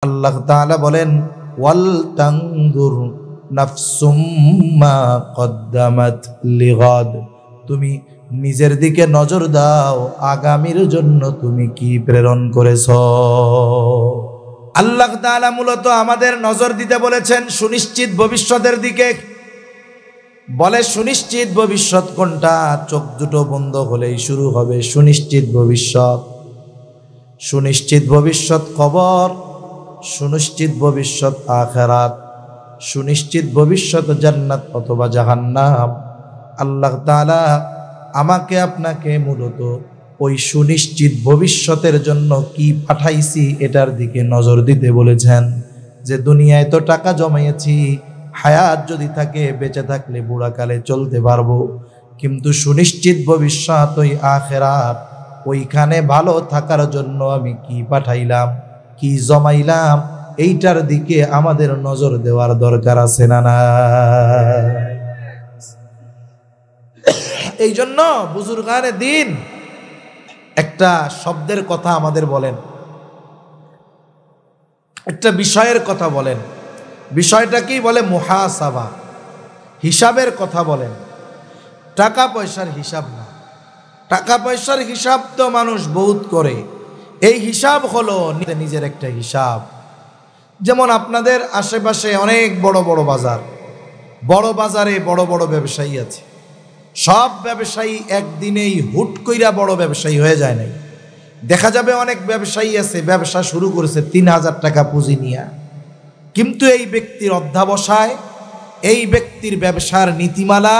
আল্লাহ তাআলা বলেন ওয়াল তানজুর নাফসুম মা কদ্দামাত লিগাদ, তুমি নিজের দিকে নজর দাও, আগামীর জন্য তুমি কি প্রেরণ করেছো। আল্লাহ তাআলা মূলত আমাদের নজর দিতে বলেছেন সুনিশ্চিত ভবিষ্যতের দিকে। বলে সুনিশ্চিত ভবিষ্যৎ কোনটা? চোখ দুটো বন্ধ হলেই শুরু হবে সুনিশ্চিত ভবিষ্যৎ। সুনিশ্চিত ভবিষ্যৎ কবর, সুনিশ্চিত ভবিষ্যৎ আখিরাত, সুনিশ্চিত ভবিষ্যৎ জান্নাত অথবা জাহান্নাম। আল্লাহ তাআলা আমাকে আপনাকে মূলত ওই সুনিশ্চিত ভবিষ্যতের জন্য কি পাঠাইছি এটার দিকে নজর দিতে বলেছেন। যে দুনিয়ায় তো টাকা জমাইছি, হায়াত যদি থাকে, বেঁচে থাকলে বুড়াকালে চলতে পারবো, কিন্তু সুনিশ্চিত ভবিষ্যৎ ওই আখিরাত, ওইখানে ভালো থাকার জন্য আমি কি পাঠাইলাম, কি জমাইলাম, এইটার দিকে আমাদের নজর দেওয়ার দরকার আছে না না? এই জন্য বুজুর্গানে দিন একটা শব্দের কথা আমাদের বলেন, একটা বিষয়ের কথা বলেন। বিষয়টা কি? বলে মুহাসাবা, হিসাবের কথা বলেন। টাকা পয়সার হিসাব না, টাকা পয়সার হিসাব তো মানুষ বহুত করে। এই হিসাব হলো নিজের একটা হিসাব। যেমন আপনাদের আশেপাশে অনেক বড় বড় বাজার, বড় বাজারে বড় বড় ব্যবসায়ী আছে। সব ব্যবসায়ী একদিনেই হুট কইরা বড় ব্যবসায়ী হয়ে যায় নাই। দেখা যাবে অনেক ব্যবসায়ী আছে ব্যবসা শুরু করেছে ৩,০০০ টাকা পুঁজি নিয়ে, কিন্তু এই ব্যক্তির অধ্যবসায়, এই ব্যক্তির ব্যবসার নীতিমালা,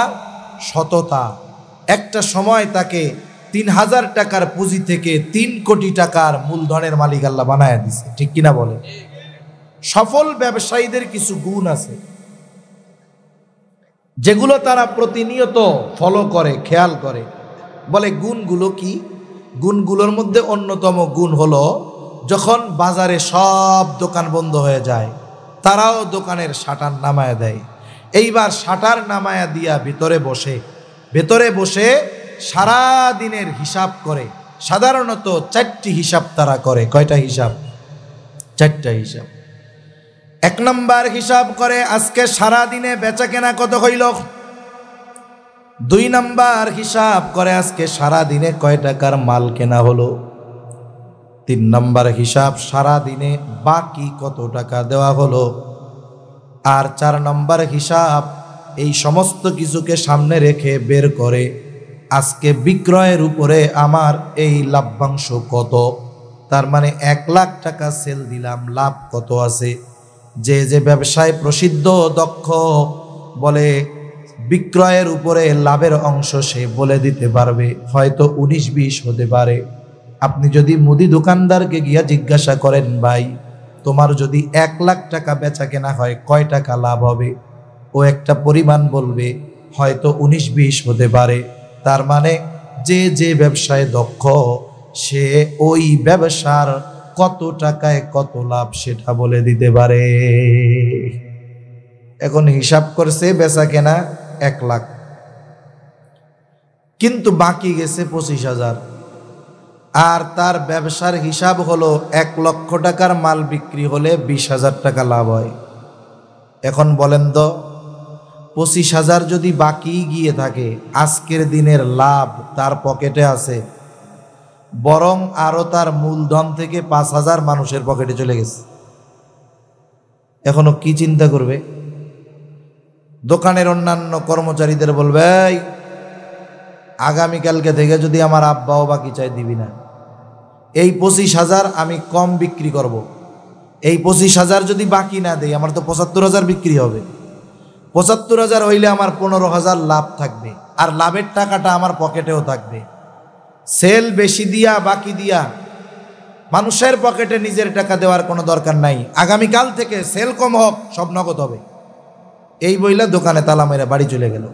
সততা, একটা সময় তাকে ৩,০০০ টাকার পুঁজি থেকে ৩ কোটি টাকার মূলধনের মালিক আল্লাহ বানায় দিছে। ঠিক কিনা বলে? সফল ব্যবসায়ীদের কিছু গুণ আছে যেগুলো তারা প্রতিনিয়ত ফলো করে, খেয়াল করে। বলে গুণগুলো কি? গুণগুলোর মধ্যে অন্যতম গুণ হলো যখন বাজারে সব দোকান বন্ধ হয়ে যায়, তারাও দোকানের শাটার নামায়া দেয়। এইবার শাটার নামায়া দিয়া ভেতরে বসে সারা দিনের হিসাব করে। সাধারণত 4টি হিসাব তারা করে। কয়টা হিসাব? 4টা হিসাব। 1 নম্বর হিসাব করে আজকে সারা দিনে বেচা কেনা কত হইল। 2 নম্বর হিসাব করে আজকে সারা দিনে কয় টাকার মাল কেনা হলো। 3 নম্বর হিসাব সারা দিনে বাকি কত টাকা দেওয়া হলো। আর 4 নম্বর হিসাব এই সমস্ত কিছুকে সামনে রেখে বের করে আজকে বিক্রয়ের উপরে আমার এই লাভ্যাংশ কত। তার মানে 1 লাখ টাকা সেল দিলাম, লাভ কত আছে। যে ব্যবসায় প্রসিদ্ধ, দক্ষ, বলে বিক্রয়ের উপরে লাভের অংশ সে বলে দিতে পারবে। হয়তো 19-20 হতে পারে। আপনি যদি মুদি দোকানদারকে গিয়া জিজ্ঞাসা করেন, ভাই তোমার যদি 1 লাখ টাকা বেচা কেনা হয় কয় টাকা লাভ হবে, ও একটা পরিমাণ বলবে, হয়তো 19-20 হতে পারে। তার মানে যে ব্যবসায় দক্ষ সে ওই ব্যবসার কত টাকায় কত লাভ সেটা বলে দিতে পারে। এখন হিসাব করছে বেচা কেনা 1 লাখ, কিন্তু বাকি গেছে 25,000, আর তার ব্যবসার হিসাব হলো 1 লক্ষ টাকার মাল বিক্রি হলে 20,000 টাকা লাভ হয়। এখন বলেন তো 25,000 যদি বাকি গিয়ে থাকে, আজকের দিনের লাভ তার পকেটে আছে, বরং আরো তার মূলধন থেকে 5,000 মানুষের পকেটে চলে গেছে। এখনো কি চিন্তা করবে? দোকানের অন্যান্য কর্মচারীদের বলবে, আগামীকালকে থেকে যদি আমার আব্বাও বাকি চাই দিবি না, এই 25,000 আমি কম বিক্রি করব। এই 25,000 যদি বাকি না দেই আমার তো 75,000 বিক্রি হবে। 75,000 হইলে আমার 15,000 লাভ থাকবে, আর লাভের টাকাটা আমার পকেটেও থাকবে। সেল বেশি দিয়া বাকি দিয়া মানুষের পকেটে নিজের টাকা দেওয়ার কোনো দরকার নাই। আগামীকাল থেকে সেল কম হোক, সব নগদ হবে। এই বইলা দোকানে তালা মেরে বাড়ি চলে গেল।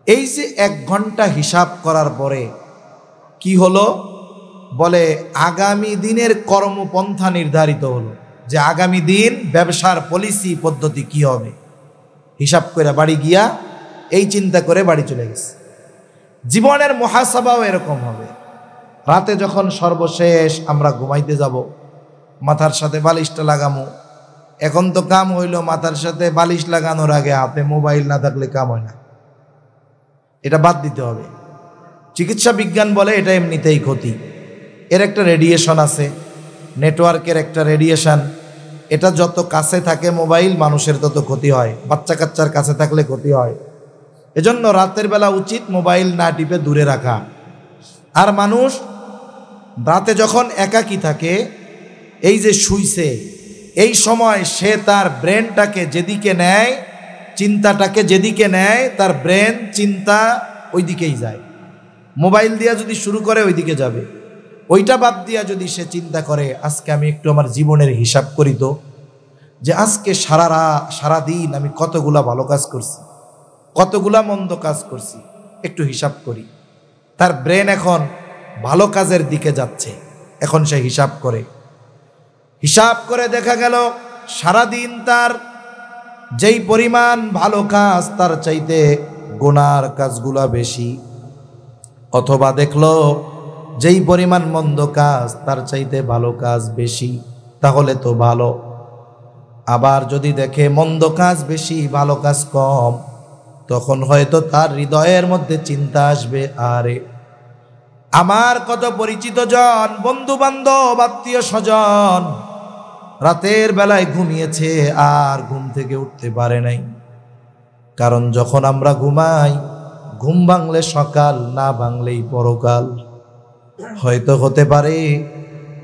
এই যে 1 ঘন্টা হিসাব করার পরে কি হলো? বলে আগামী দিনের কর্মপন্থা নির্ধারিত হলো, যে আগামী দিন ব্যবসার পলিসি পদ্ধতি কি হবে। হিসাব করে বাড়ি গিয়া এই চিন্তা করে বাড়ি চলে গেছে। জীবনের মুহাসাবাও এরকম হবে। রাতে যখন সর্বশেষ আমরা ঘুমাইতে যাব, মাথার সাথে বালিশটা লাগামো। এখন তো কাম হইল মাথার সাথে বালিশ লাগানোর আগে হাতে মোবাইল না থাকলে কাম হয় না, এটা বাদ দিতে হবে। চিকিৎসা বিজ্ঞান বলে এটা এমনিতেই ক্ষতি। এর একটা রেডিয়েশন আছে, নেটওয়ার্কের একটা রেডিয়েশন, এটা যত কাছে থাকে মোবাইল মানুষের তত ক্ষতি হয়, বাচ্চা কাচ্চার কাছে থাকলে ক্ষতি হয়। এজন্য রাতের বেলা উচিত মোবাইল না টিপে দূরে রাখা। আর মানুষ রাতে যখন একাকী থাকে, এই যে শুইছে, এই সময় সে তার ব্রেনটাকে যেদিকে নেয়, চিন্তাটাকে যেদিকে নেয়, তার ব্রেন চিন্তা ওই দিকেই যায়। মোবাইল দিয়া যদি শুরু করে ওই দিকে যাবে, ওইটা বাদ দিয়া যদি সে চিন্তা করে আজকে আমি একটু আমার জীবনের হিসাব করি তো, যে আজকে সারাদিন আমি কতগুলা ভালো কাজ করছি, কতগুলা মন্দ কাজ করছি, একটু হিসাব করি। তার ব্রেন এখন ভালো কাজের দিকে যাচ্ছে। এখন সে হিসাব করে দেখা গেল সারাদিন তার যেই পরিমাণ ভালো কাজ তার চাইতে গুনার কাজগুলা বেশি, অথবা দেখলো যেই পরিমাণ মন্দ কাজ তার চাইতে ভালো কাজ বেশি, তাহলে তো ভালো। আবার যদি দেখে মন্দ কাজ বেশি ভালো কাজ কম, তখন হয়তো তার হৃদয়ের মধ্যে চিন্তা আসবে, আরে আমার কত পরিচিত জন, বন্ধু বান্ধব, আত্মীয় স্বজন রাতের বেলায় ঘুমিয়েছে আর ঘুম থেকে উঠতে পারে নাই। কারণ যখন আমরা ঘুমাই, ঘুম ভাঙলে সকাল, না ভাঙলেই পরকাল। হয়তো হতে পারে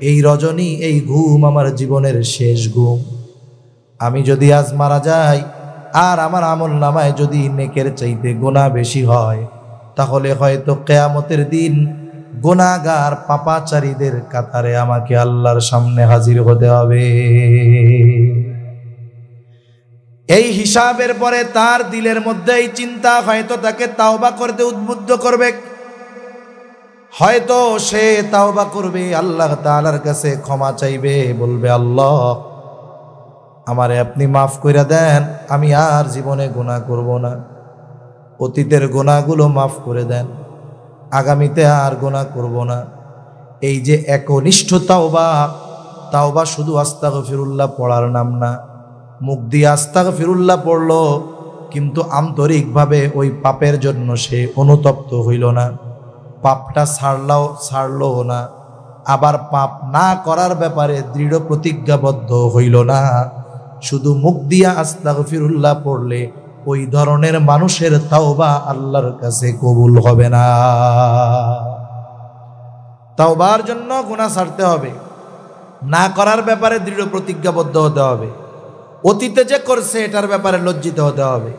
এই রজনী, এই ঘুম আমার জীবনের শেষ ঘুম। আমি যদি আজ মারা যাই আর আমার আমল নামায় যদি নেকের চাইতে গুনাহ বেশি হয়, তাহলে হয়তো কিয়ামতের দিন গুনাহগার পাপাচারীদের কাতারে আমাকে আল্লাহর সামনে হাজির হতে হবে। এই হিসাবের পরে তার দিলের মধ্যে এই চিন্তা হয়তো তাকে তাওবা করতে উদ্বুদ্ধ করবে। হয়তো সে তাওবা করবে, আল্লাহ তাআলার কাছে ক্ষমা চাইবে, বলবে আল্লাহ আমারে আপনি মাফ কইরা দেন, আমি আর জীবনে গুনাহ করব না, অতীতের গুনাহগুলো মাফ করে দেন, আগামীতে আর গুনাহ করব না। এই যে একনিষ্ঠ তাওবা শুধু আস্তাগফিরুল্লাহ পড়ার নাম না। মুখ দিয়ে আস্তাগফিরুল্লাহ পড়লো, কিন্তু আন্তরিকভাবে ওই পাপের জন্য সে অনুতপ্ত হইল না, পাপটা ছাড়লো না, আবার পাপ না করার ব্যাপারে দৃঢ় প্রতিজ্ঞাবদ্ধ হইল না। শুধু মুখ দিয়া আস্তাগফিরুল্লাহ পড়লে ওই ধরনের মানুষের তাওবা আল্লাহর কাছে কবুল হবে না। তাওবার জন্য গুনাহ ছাড়তে হবে, না করার ব্যাপারে দৃঢ় প্রতিজ্ঞাবদ্ধ হতে হবে, অতীতে যে করছে এটার ব্যাপারে লজ্জিত হতে হবে।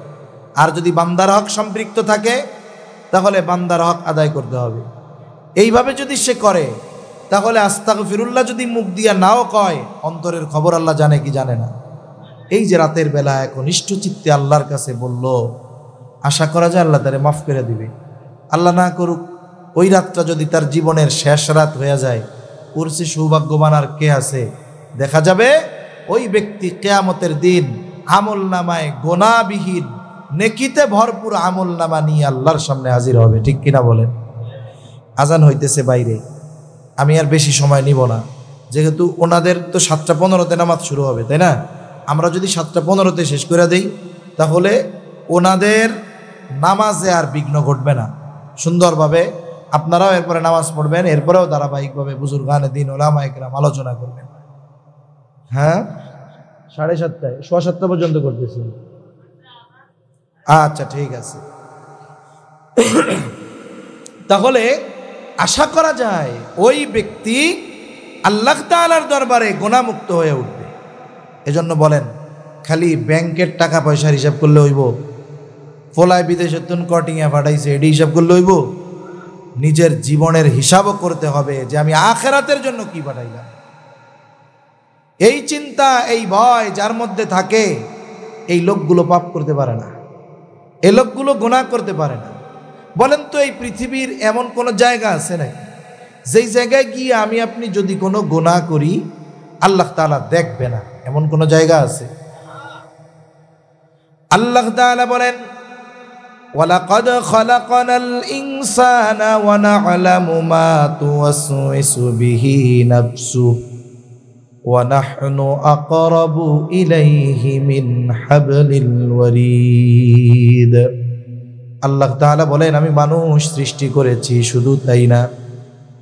আর যদি বান্দার হক সম্পৃক্ত থাকে তাহলে বান্দার হক আদায় করতে হবে। এইভাবে যদি সে করে, তাহলে আস্তাগফিরুল্লাহ যদি মুখ দিয়া নাও কয়, অন্তরের খবর আল্লাহ জানে কি জানে না। এই যে রাতের বেলা একনিষ্ঠ চিত্তে আল্লাহর কাছে বলল, আশা করা যায় আল্লাহ তারে মাফ করে দিবে। আল্লাহ না করুক, ওই রাতটা যদি তার জীবনের শেষ রাত হয়ে যায়, ওর সে সৌভাগ্যবান আর কে আছে? দেখা যাবে ওই ব্যক্তি কিয়ামতের দিন আমল নামায় গোনাবিহীন, নেকিতে ভরপুর আমল নামা নিয়ে আল্লাহর সামনে হাজির হবে। ঠিক কিনা বলেন? আজান হইতেছে বাইরে, আমি আর বেশি সময় নিব না, যেহেতু ওনাদের তো 7:15 নামাজ শুরু হবে, তাই না? আমরা যদি 7:15 শেষ করে দেই, তাহলে ওনাদের নামাজে আর বিঘ্ন ঘটবে না। সুন্দরভাবে আপনারাও এরপরে নামাজ পড়বেন, এরপরেও ধারাবাহিকভাবে বুজুর্গানে দিন ওলামায়ে কেরাম আলোচনা করবেন। হ্যাঁ, 7:30 7:15 পর্যন্ত করতেছি। আচ্ছা, ঠিক আছে। তাহলে আশা করা যায় ওই ব্যক্তি আল্লাহ তাআলার দরবারে গুনাহমুক্ত হয়ে উঠবে। এজন্য বলেন, খালি ব্যাংকের টাকা পয়সার হিসাব করলে হইব? ফলায় বিদেশে তুন কটিংয়ে পাঠাইছে, এটি হিসাব করলে হইব? নিজের জীবনের হিসাবও করতে হবে যে আমি আখিরাতের জন্য কি পাঠাইলাম। এই চিন্তা, এই ভয় যার মধ্যে থাকে, এই লোকগুলো পাপ করতে পারে না, এই লোকগুলো গুনাহ করতে পারে না। বলেন তো, এই পৃথিবীর এমন কোনো জায়গা আছে নাকি যেই জায়গায় গিয়ে আমি আপনি যদি কোনো গুনাহ করি আল্লাহ তাআলা দেখবে না? এমন কোনো জায়গা আছে? আল্লাহ তাআলা বলেন, ওয়ালাকাদ খালাকানাল ইনসানা ওয়া না'লামু মা তুওয়াসওয়িসু বিহি নাফসুহু ওয়া নাহনু আকরাবু ইলাইহি মিন হাবলিল ওয়ারিদ। আল্লাহ তাআলা বলেন, আমি মানুষ সৃষ্টি করেছি, শুধু তাই না,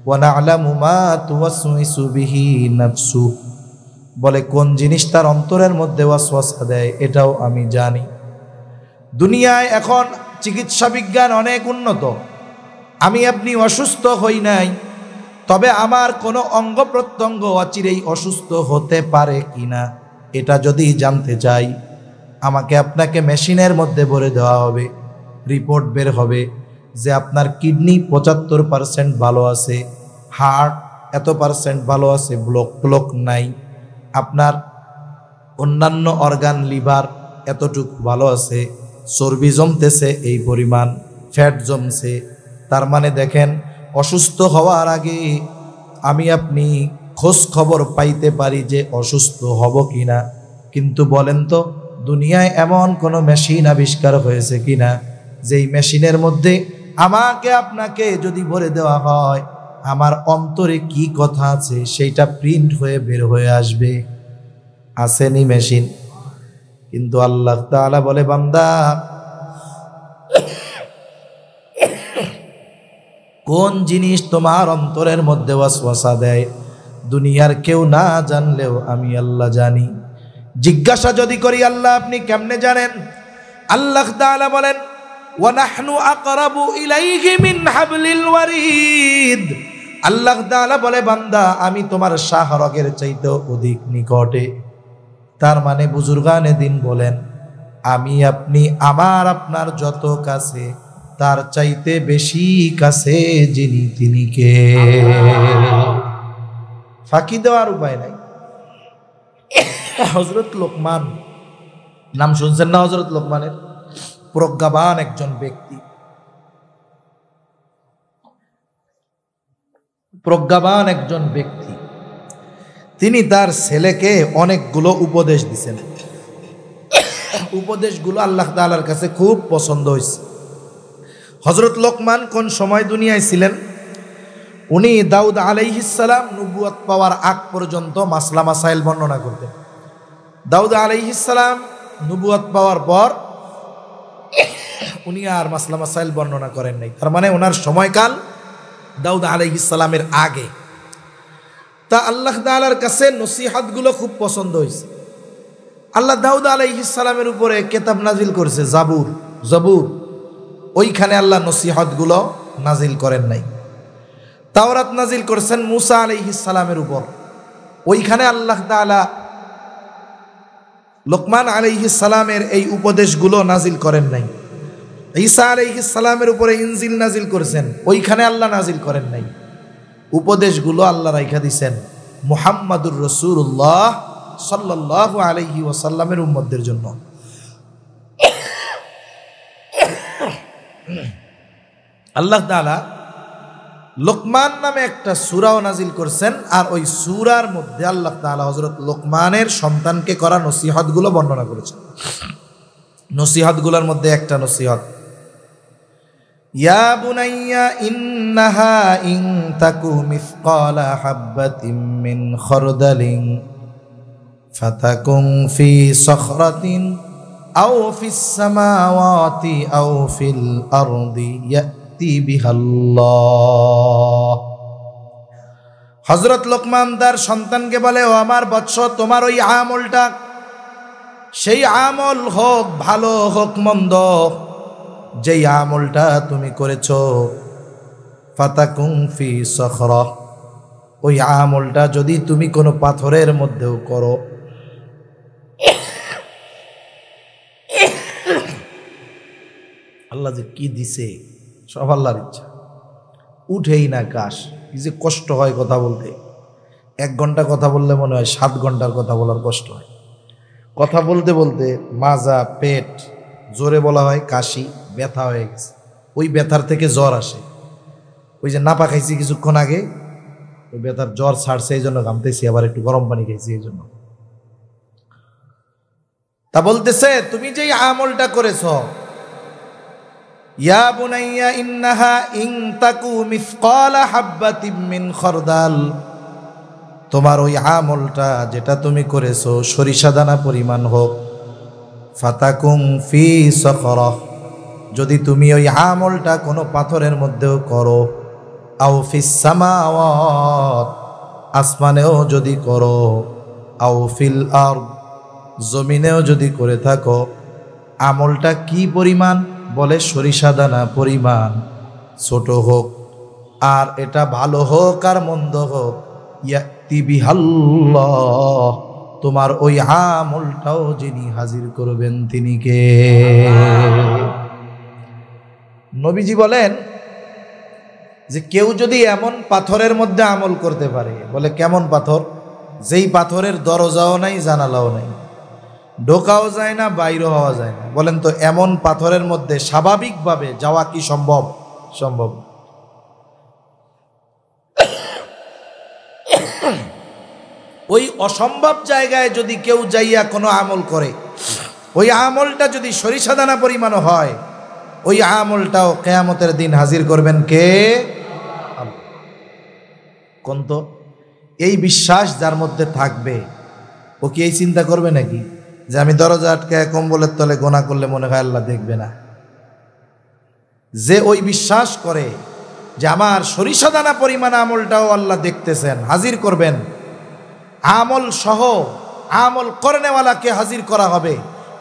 ওয়া না'লামু মা তুওয়াসওয়িসু বিহি নাফসু, বলে কোন জিনিস তার অন্তরের মধ্যে ওয়াসওয়াসা দেয় এটাও আমি জানি। দুনিয়ায় এখন চিকিৎসা বিজ্ঞান অনেক উন্নত। আমি আপনি অসুস্থ হই নাই, তবে আমার কোনো অঙ্গ প্রত্যঙ্গ অচিরেই অসুস্থ হতে পারে কিনা এটা যদি জানতে চাই, আমাকে আপনাকে মেশিনের মধ্যে ভরে দেওয়া হবে, রিপোর্ট বের হবে যে আপনার কিডনি 75% ভালো আছে, হার্ট এত পার্সেন্ট ভালো আছে, ব্লক নাই, আপনার অন্যান্য অর্গান লিভার এতটুকু ভালো আছে, চর্বি জমতেছে এই পরিমাণ, ফ্যাট জমছে। তার মানে দেখেন, অসুস্থ হওয়ার আগে আমি আপনি খোঁজ খবর পাইতে পারি যে অসুস্থ হব কিনা। কিন্তু বলেন তো, দুনিয়ায় এমন কোনো মেশিন আবিষ্কার হয়েছে কিনা যেই মেশিনের মধ্যে আমাকে আপনাকে যদি ভরে দেওয়া হয়, আমার অন্তরে কি কথা আছে সেইটা প্রিন্ট হয়ে বের হয়ে আসবে? আসেনি মেশিন। কিন্তু আল্লাহ তাআলা বলে, বান্দা, কোন জিনিস তোমার অন্তরের মধ্যে ওয়াসওয়াসা দেয় দুনিয়ার কেউ না জানলেও আমি আল্লাহ জানি। জিজ্ঞাসা যদি করি, আল্লাহ আপনি কেমনে জানেন? আল্লাহ তাআলা বলেন, ওয়া নাহনু আকরাবু ইলাইহি মিন হাবলিল ওয়ারিদ। আল্লাহ তাআলা বলে, বান্দা, আমি তোমার শাহরগের চাইতে অধিক নিকটে। তার মানে বুজুর্গানে দিন বলেন, আমি আপনি আমার আপনার যত কাছে, তার চাইতে বেশি কাছে যিনি তিনি কে? ফাঁকি দেওয়ার উপায় নাই। হযরত লোকমান, নাম শুনছেন না হযরত লোকমানের? প্রজ্ঞাবান একজন ব্যক্তি, প্রজ্ঞাবান একজন ব্যক্তি। তিনি তার ছেলেকে অনেকগুলো উপদেশ দিয়েছেন। উপদেশগুলো আল্লাহ তাআলার কাছে খুব পছন্দ হয়েছে। হযরত লোকমান কোন সময় দুনিয়ায় ছিলেন? উনি দাউদ আলাইহিস সালাম নবুয়ত পাওয়ার আগ পর্যন্ত মাসলা মাসাইল বর্ণনা করতেন। দাউদ আলাইহিস সালাম নবুয়ত পাওয়ার পর উনি আর মাসলা মাসাইল বর্ণনা করেন নাই। তার মানে ওনার সময়কাল দাউদ আলাইহিস সালামের আগে। তা আল্লাহ তাআলার কাছে নসিহতগুলো খুব পছন্দ হয়েছে। আল্লাহ দাউদ আলাইহিস সালামের উপরে কিতাব নাজিল করেছে, জবুর। ওইখানে আল্লাহ নসিহতগুলো নাজিল করেন নাই। তাওরাত নাজিল করেছেন মুসা আলাইহিস সালামের উপর, ওইখানে আল্লাহ তাআলা লোকমান আলাইহিস সালামের এই উপদেশগুলো নাজিল করেন নাই। ঈসা আলাইহিস সালামের উপরে ইনজিল নাজিল করেছেন, ওইখানে আল্লাহ নাজিল করেন নাই। উপদেশগুলো আল্লাহ রাইখা দিয়েছেন মুহাম্মাদুর রাসূলুল্লাহ সাল্লাল্লাহু আলাইহি ওয়াসাল্লামের উম্মতদের জন্য। আল্লাহ তাআলা লোকমান নামে একটা সূরাও নাজিল করেছেন, আর ওই সূরার মধ্যে আল্লাহ তাআলা হযরত লোকমানের সন্তানকে করা নসিহতগুলো বর্ণনা করেছেন। নসিহতগুলোর মধ্যে একটা নসিহত, ইয়া বুনাইয়া ইন্নাহা ইন তাকু মিসকালা হাববাতিন মিন খারদালিন ফাতাকুন ফি সখরাতিন আও ফিস সামাওয়াতি আও ফিল আরদি ইয়াতি বিহাল্লাহ। হযরত লোকমান তার সন্তানকে বলে, ও আমার বৎস, তোমার ওই আমলটা, সেই আমল হোক ভালো হোক মন্দ, যেই আমলটা তুমি করেছ, ফাতাকুন ফি সখরা, ওই আমলটা যদি তুমি কোনো পাথরের মধ্যেও করো, আল্লাহ যে কি দিছে সব আল্লাহর ইচ্ছা, উঠেই না কাশ। কি যে কষ্ট হয় কথা বলতে, 1 ঘন্টা কথা বললে মনে হয় 7 ঘন্টার কথা বলার কষ্ট হয়। কথা বলতে বলতে মাজা, পেট, জোরে বলা হয় কাশি, ব্যথা হয়ে গেছে। ওই ব্যথার থেকে জ্বর আসে। ওই যে নাপা খাইছি কিছুক্ষণ আগে, ওই ব্যথার জ্বর ছাড়ছে, এই জন্য ঘামতেছি, আবার একটু গরম পানি খাইছি এই জন্য। তা বলতেছে, তুমি যেই আমলটা করেছ, ইয়া বুনাইয়া ইন্নাহা ইন তাকু মিসকালা হাববাতিন মিন খারদাল, তোমার ওই আমলটা যেটা তুমি করেছো সরিষা দানা পরিমাণ হোক, ফাতাকুম ফি সখরহ, যদি তুমি ওই আমলটা কোনো পাথরের মধ্যেও করো, আও ফিস সামাওয়াত, আসমানেও যদি করো, আও ফিল আরদ, জমিনেও যদি করে থাকো, আমলটা কি পরিমাণ? বলে সরিষা দানা পরিমাণ, ছোট হোক আর এটা ভালো হোক আর মন্দ হোক, ইয়াতি বিহাল্লাহ, তোমার ওই আমলটাও যিনি হাজির করবেন তিনি কে? নবীজি বলেন যে কেউ যদি এমন পাথরের মধ্যে আমল করতে পারে, বলে কেমন পাথর? যেই পাথরের দরজাও নাই, জানালাও নাই, ঢোকাও যায় না, বাইরও হওয়া যায় না। বলেন তো এমন পাথরের মধ্যে স্বাভাবিকভাবে যাওয়া কি সম্ভব? সম্ভব। ওই অসম্ভব জায়গায় যদি কেউ যাইয়া কোনো আমল করে, ওই আমলটা যদি সরিষা দানা পরিমাণ হয়, ওই আমলটাও কিয়ামতের দিন হাজির করবেন কে? কোন তো এই বিশ্বাস যার মধ্যে থাকবে, ও কি এই চিন্তা করবে নাকি যে আমি দরজা আটকায় কম্বলের তলে গোনা করলে মনে হয় আল্লাহ দেখবে না? যে ওই বিশ্বাস করে যে আমার সরিষা দানা পরিমাণ আমলটাও আল্লাহ দেখতেছেন, হাজির করবেন, আমল সহ আমল করনেওয়ালাকে হাজির করা হবে,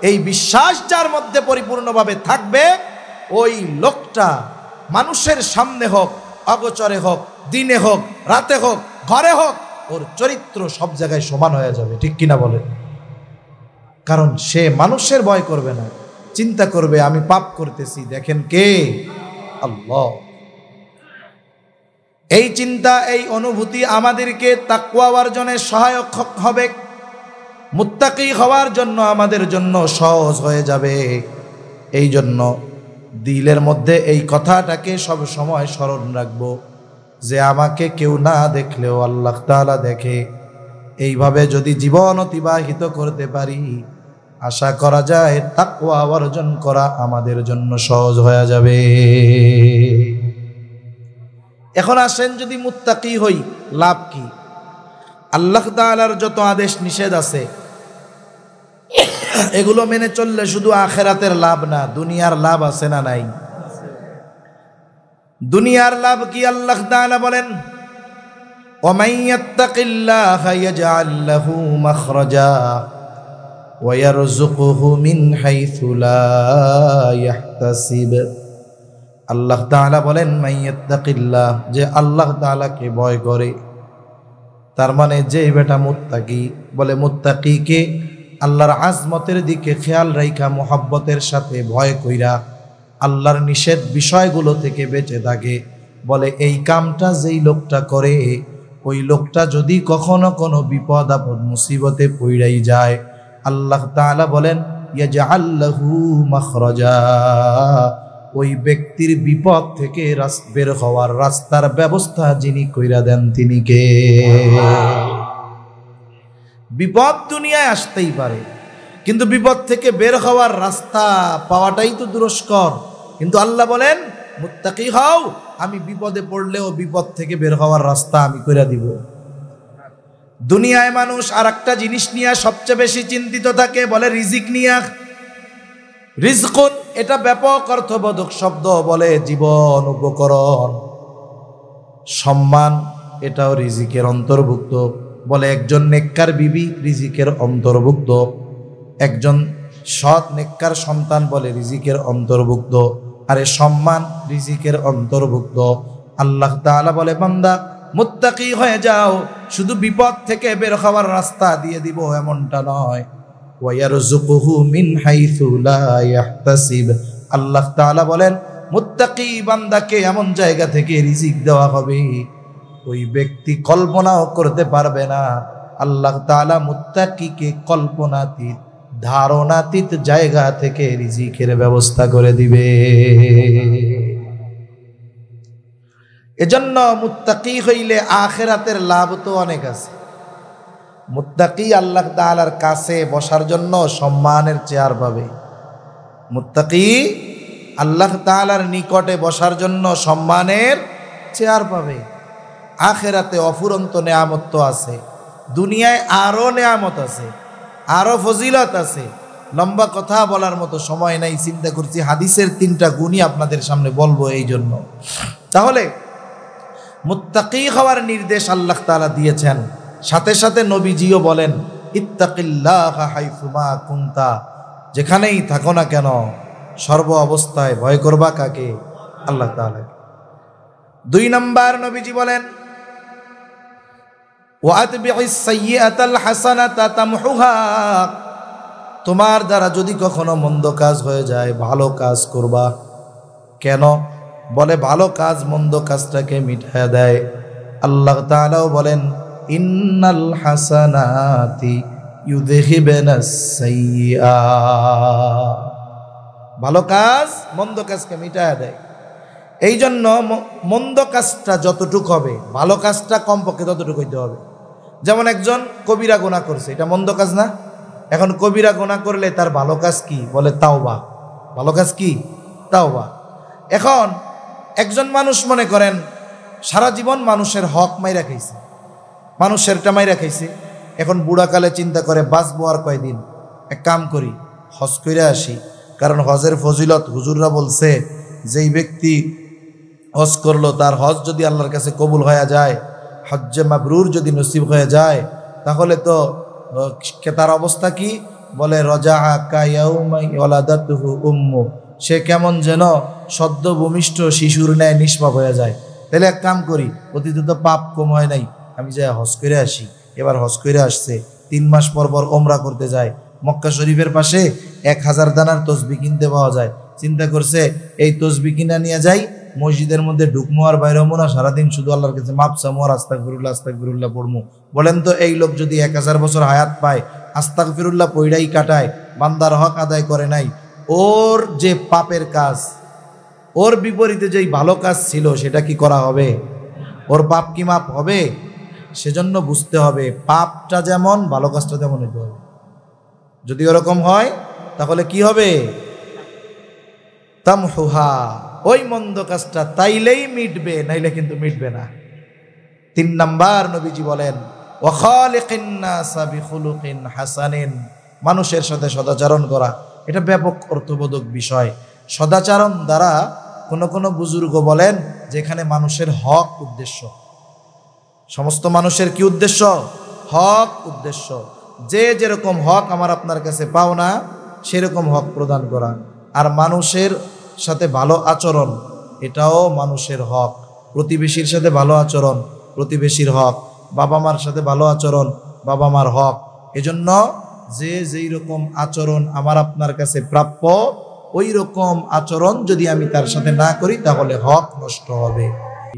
এই বিশ্বাস যার মধ্যে পরিপূর্ণভাবে থাকবে, ওই লোকটা মানুষের সামনে হোক, অগোচরে হোক, দিনে হোক, রাতে হোক, ঘরে হোক, ওর চরিত্র সব জায়গায় সমান হয়ে যাবে। ঠিক কিনা বলে? কারণ সে মানুষের ভয় করবে না, চিন্তা করবে আমি পাপ করতেছি, দেখেন কে? আল্লাহ। এই চিন্তা, এই অনুভূতি আমাদেরকে তাকওয়া অর্জনে সহায়ক হবে, মুত্তাকি হওয়ার জন্য আমাদের জন্য সহজ হয়ে যাবে। এই জন্য দিলের মধ্যে এই কথাটাকে সব সময় স্মরণ রাখবো যে আমাকে কেউ না দেখলেও আল্লাহ তাআলা দেখে। এইভাবে যদি জীবন অতিবাহিত করতে পারি, আশা করা যায় তাকওয়া অর্জন করা আমাদের জন্য সহজ হয়ে যাবে। এখন আসেন, যদি মুত্তাকি হই লাভ কি? আল্লাহ তাআলার যত আদেশ নিষেধ আছে এগুলো মেনে চললে শুধু আখিরাতের লাভ না, দুনিয়ার লাভ আছে না নাই? দুনিয়ার লাভ কি? আল্লাহ তাআলা বলেন ওয়ামান ইয়াত্তাকিল্লাহা ইয়াজআল লাহু মাখরাজা ওয়া ইয়ারযুকুহু মিন হাইথু লা ইয়াহতাসিব। আল্লাহ তাআলা বলেন মাইয়াত্তাকিল্লাহ, যে আল্লাহ তাআলাকে ভয় করে, তার মানে যে বেটা মুত্তাকি। বলে মুত্তাকিকে আল্লাহর আজমতের দিকে খেয়াল রাইখা মোহাব্বতের সাথে ভয় কইরা আল্লাহর নিষেধ বিষয়গুলো থেকে বেঁচে থাকে। বলে এই কামটা যেই লোকটা করে, ওই লোকটা যদি কখনো কোনো বিপদ আপদ মুসিবতে পইড়াই যায়, আল্লাহ তাআলা বলেন ইয়াজআল লাহু মাখরাজা, ওই ব্যক্তির বিপদ থেকে বের হওয়ার রাস্তার ব্যবস্থা যিনি কইরা দেন তিনি কে? বিপদ দুনিয়ায় আসতেই পারে, কিন্তু বিপদ থেকে বের হওয়ার রাস্তা পাওয়াটাই তো দুরস্কর। কিন্তু আল্লাহ বলেন মুত্তাকি হও, আমি বিপদে পড়লেও বিপদ থেকে বের হওয়ার রাস্তা আমি কইরা দিব। দুনিয়ায় মানুষ আর একটা জিনিস নিয়ে সবচেয়ে বেশি চিন্তিত থাকে, বলে রিজিক নিয়ে। রিজকুন এটা ব্যাপক অর্থবোধক শব্দ, বলে জীবন, উপকরণ, সম্মান, এটাও রিজিকের অন্তর্ভুক্ত। বলে একজন নেককার বিবি রিজিকের অন্তর্ভুক্ত, একজন সৎ নেককার সন্তান বলে রিজিকের অন্তর্ভুক্ত, আরে সম্মান রিজিকের অন্তর্ভুক্ত। আল্লাহ তাআলা বলে বান্দা মুত্তাকি হয়ে যাও, শুধু বিপদ থেকে বের হওয়ার রাস্তা দিয়ে দিব এমনটা নয়, ওয়ায়ারযুকুহু মিন হাইথু লা ইয়াহতাসিব। আল্লাহ তাআলা বলেন মুত্তাকি বান্দাকে এমন জায়গা থেকে রিজিক দেওয়া হবে ওই ব্যক্তি কল্পনাও করতে পারবে না। আল্লাহ তাআলা মুত্তাকিকে কল্পনাতীত, ধারণাতীত জায়গা থেকে রিজিকের ব্যবস্থা করে দিবে। এজন্য মুত্তাকি হইলে আখিরাতের লাভ তো অনেক আছে। মুত্তাকি আল্লাহ তাআলার কাছে বসার জন্য সম্মানের চেয়ার পাবে। মুত্তাকি আল্লাহ তাআলার নিকটে বসার জন্য সম্মানের চেয়ার পাবে। আখিরাতে অফুরন্ত নেয়ামত তো আছে, দুনিয়ায় আরো নেয়ামত আছে, আরো ফজিলত আছে। লম্বা কথা বলার মতো সময় নাই, চিন্তা করছি হাদিসের 3টা গুণই আপনাদের সামনে বলবো এই জন্য। তাহলে মুত্তাকি হওয়ার নির্দেশ আল্লাহ তাআলা দিয়েছেন, সাথে সাথে নবীজিও বলেন ইত্তাকিল্লাহা হাইসুমা কুনতা, যেখানেই থাকো না কেন সর্ব অবস্থায় ভয় করবা কাকে? আল্লাহ তাআলা। 2 নাম্বার নবীজি বলেন ওয়াতবিইস সাইয়্যাতাল হাসানাতা তামহুহা, তোমার দ্বারা যদি কখনো মন্দ কাজ হয়ে যায় ভালো কাজ করবা। কেন? বলে ভালো কাজ মন্দ কাজটাকে মিটায়া দেয়। আল্লাহ তাআলাও বলেন ইন্নাল হাসানাতি ইউযহিবুনাস সাইয়্যাত, ভালো কাজ মন্দ কাজকে মিটায়া দেয়। এই জন্য মন্দ কাজটা যতটুকু হবে ভালো কাজটা কমপক্ষে ততটুকু হইতে হবে। যেমন একজন কবিরা গুনাহ করছে, এটা মন্দ কাজ না? এখন কবিরা গুনাহ করলে তার ভালো কাজ কি? বলে তাওবা। ভালো কাজ কি? তাওবা। এখন একজন মানুষ মনে করেন সারা জীবন মানুষের হক মাইরা খাইছে, মানুষেরটা মাইরা খাইছে, এখন বুড়াকালে চিন্তা করে বাঁচবো আর কয়দিন, এক কাম করি হজ কইরা আসি। কারণ হজের ফজিলত হুজুররা বলছে যেই ব্যক্তি হজ করলো তার হজ যদি আল্লাহর কাছে কবুল হয়ে যায়, হজ্জে মাবরুর যদি নসিব হয়ে যায়, তাহলে তো তার অবস্থা কি? বলে রজাআ কায়াউমা ওয়ালাদাতুহু উম্মু, সে কেমন যেন সদ্য ভূমিষ্ঠ শিশুর ন্যায় নিষ্পাপ হয়ে যায়। তাহলে এক কাম করি, অতীতে তো পাপ কম হয় নাই, আমি যাই হজ করে আসি। এবার হজ করে আসছে, 3 মাস পর পর ওমরা করতে যায়। মক্কা শরীফের পাশে 1000 দানার তসবিহ কিনতে পাওয়া যায়। চিন্তা করছে এই তসবিহ কিনা নিয়ে যাই, মসজিদের মধ্যে ঢুকমো আর বাইরে হমো না, সারাদিন শুধু আল্লাহর কাছে মাপ চামো আর আস্তাগফিরুল্লাহ আস্তাগফিরুল্লাহ পড়মু। বলেন তো এই লোক যদি 1000 বছর হায়াত পায়, আস্তাগফিরুল্লাহ পইড়াই কাটায়, বান্দার হক আদায় করে নাই, ওর যে পাপের কাজ, ওর বিপরীতে যেই ভালো কাজ ছিল সেটা কি করা হবে? ওর পাপ কি মাপ হবে? সেজন্য বুঝতে হবে পাপটা যেমন ভালো কাজটা তেমন হইতে হবে। যদি ওরকম হয় তাহলে কি হবে? তামহুহা, ওই মন্দ কাজটা তাইলেই মিটবে, নাইলে কিন্তু মিটবে না। 3 নাম্বার নবীজি বলেন ওয়া খালিকিন নাসা বিখুলুকিন হাসানিন, মানুষের সাথে সদাচরণ করা। এটা ব্যাপক অর্থবোধক বিষয়। সদাচরণ দ্বারা কোন বুজুর্গ বলেন যেখানে মানুষের হক উদ্দেশ্য। সমস্ত মানুষের কি উদ্দেশ্য? হক উদ্দেশ্য। যে যেরকম হক আমার আপনার কাছে পাও না সেরকম হক প্রদান করা। আর মানুষের সাথে ভালো আচরণ, এটাও মানুষের হক। প্রতিবেশীর সাথে ভালো আচরণ, প্রতিবেশীর হক। বাবা মার সাথে ভালো আচরণ, বাবা মার হক। এজন্য যে যেই রকম আচরণ আমার আপনার কাছে প্রাপ্য, ওই রকম আচরণ যদি আমি তার সাথে না করি তাহলে হক নষ্ট হবে।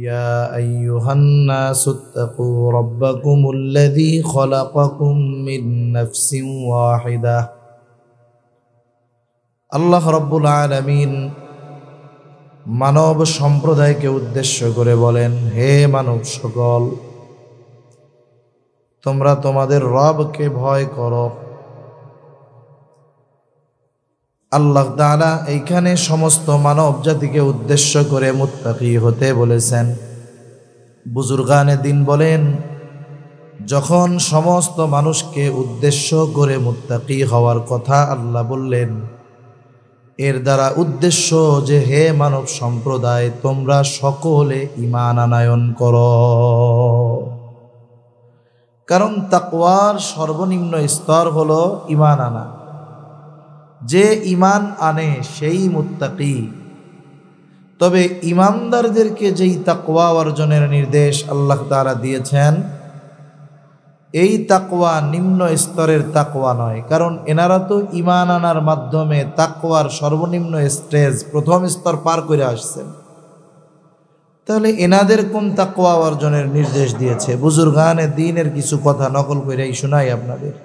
ইয়া আইয়ুহান নাসুত্তাকু রাব্বাকুমুল্লাযী খলাকাকুম মিন নাফসিন ওয়াহিদাহ। আল্লাহ রাব্বুল আলামিন মানব সম্প্রদায়কে উদ্দেশ্য করে বলেন, হে মানব সকল, তোমরা তোমাদের রবকে ভয় করো। আল্লাহ তাআলা এইখানে সমস্ত মানব জাতিকে উদ্দেশ্য করে মুত্তাকি হতে বলেছেন। বুজুর্গানে দিন বলেন, যখন সমস্ত মানুষকে উদ্দেশ্য করে মুত্তাকি হওয়ার কথা আল্লাহ বললেন, এর দ্বারা উদ্দেশ্য যে হে মানব সম্প্রদায়, তোমরা সকলে ঈমান আনয়ন করো। কারণ তাকওয়ার সর্বনিম্ন স্তর হলো ঈমান আনা। যে ঈমান আনে সেই মুত্তাকি। তবে ঈমানদারদেরকে যেই তাকওয়া অর্জনের নির্দেশ আল্লাহ তাআলা দিয়েছেন, এই তাকওয়া নিম্ন স্তরের তাকওয়া নয়। কারণ এনারা তো ঈমান আনার মাধ্যমে তাকওয়ার সর্বনিম্ন স্টেজ, প্রথম স্তর পার করে আসছেন। তাহলে এনাদের কোন তাকওয়া অর্জনের নির্দেশ দিয়েছে? বুজুর্গানে দ্বীনের কিছু কথা নকল করেই শোনাই আপনাদের।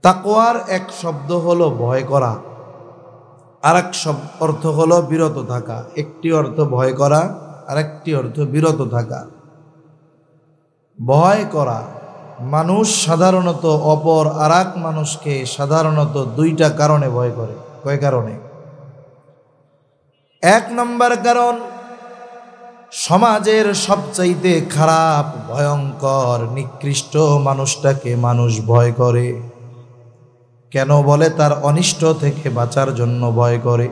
তাকওয়ার এক শব্দ হলো ভয় করা, আর এক অর্থ হলো বিরত থাকা। একটি অর্থ ভয় করা, আর একটি অর্থ বিরত থাকা। ভয় করা, মানুষ সাধারণত অপর আর এক মানুষকে সাধারণত 2টা কারণে ভয় করে। কয় কারণে? 1 নম্বর কারণ, সমাজের সবচাইতে খারাপ, ভয়ঙ্কর, নিকৃষ্ট মানুষটাকে মানুষ ভয় করে। কেন বলে? তার অনিষ্ট থেকে বাঁচার জন্য ভয় করে।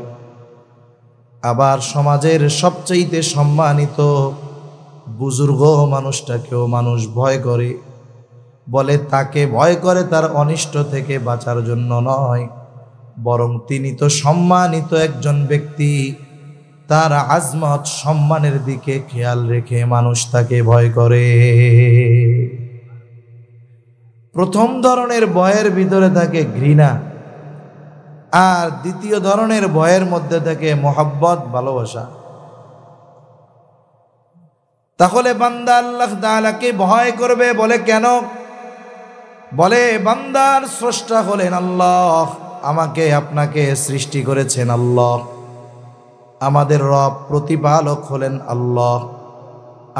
আবার সমাজের সবচাইতে সম্মানিত বুজুর্গ মানুষটাকেও মানুষ ভয় করে। বলে তাকে ভয় করে তার অনিষ্ট থেকে বাঁচার জন্য নয়, বরং তিনি তো সম্মানিত একজন ব্যক্তি, তার আজমত সম্মানের দিকে খেয়াল রেখে মানুষ তাকে ভয় করে। প্রথম ধরনের ভয়ের ভিতরে থাকে ঘৃণা, আর দ্বিতীয় ধরনের ভয়ের মধ্যে থাকে মহব্বত, ভালোবাসা। তাহলে বান্দা আল্লাহ তাআলাকে ভয় করবে। বলে কেন? বলে বান্দার স্রষ্টা হলেন আল্লাহ, আমাকে আপনাকে সৃষ্টি করেছেন আল্লাহ, আমাদের রব প্রতিপালক হলেন আল্লাহ,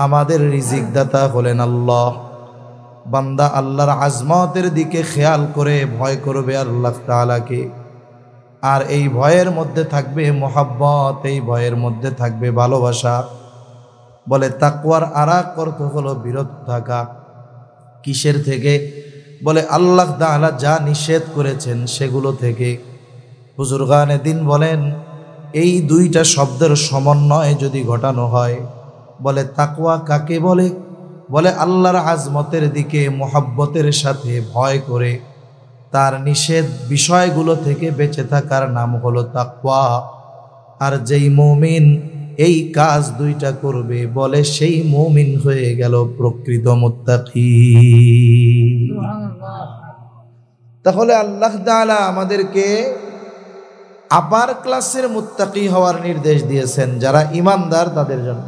আমাদের রিজিক দাতা হলেন আল্লাহ। বান্দা আল্লাহর আজমতের দিকে খেয়াল করে ভয় করবে আল্লাহ তাআলাকে। আর এই ভয়ের মধ্যে থাকবে মহব্বত, এই ভয়ের মধ্যে থাকবে ভালোবাসা। বলে তাকওয়ার আরেক অর্থ হলো বিরত থাকা। কিসের থেকে? বলে আল্লাহ তাআলা যা নিষেধ করেছেন সেগুলো থেকে। বুজুর্গানে দিন বলেন এই দুইটা শব্দের সমন্বয় যদি ঘটানো হয়, বলে তাকওয়া কাকে বলে? বলে আল্লাহর আজমতের দিকে মহব্বতের সাথে ভয় করে তার নিষেধ বিষয়গুলো থেকে বেঁচে থাকার নাম হলো তাকওয়া। আর যেই মুমিন এই কাজ দুইটা করবে, বলে সেই মুমিন হয়ে গেল প্রকৃত মুত্তাকি। তাহলে আল্লাহ তাআলা আমাদেরকে আপার ক্লাসের মুত্তাকি হওয়ার নির্দেশ দিয়েছেন, যারা ঈমানদার তাদের জন্য।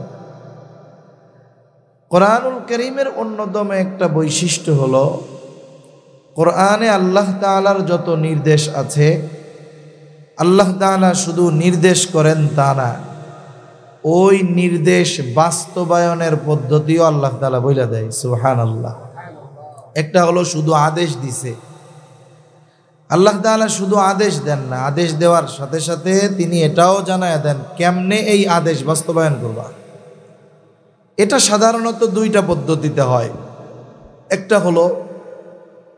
কোরআনুল কারীমের অন্যতম একটা বৈশিষ্ট্য হলো, কোরআনে আল্লাহ তাআলার যত নির্দেশ আছে, আল্লাহ তাআলা শুধু নির্দেশ করেন তা না, ওই নির্দেশ বাস্তবায়নের পদ্ধতিও আল্লাহ তাআলা বলে দেয়। সুবহানাল্লাহ। একটা হলো শুধু আদেশ দিছে, আল্লাহ তাআলা শুধু আদেশ দেন না, আদেশ দেওয়ার সাথে সাথে তিনি এটাও জানায় দেন কেমনে এই আদেশ বাস্তবায়ন করবা। এটা সাধারণত দুইটা পদ্ধতিতে হয়। একটা হলো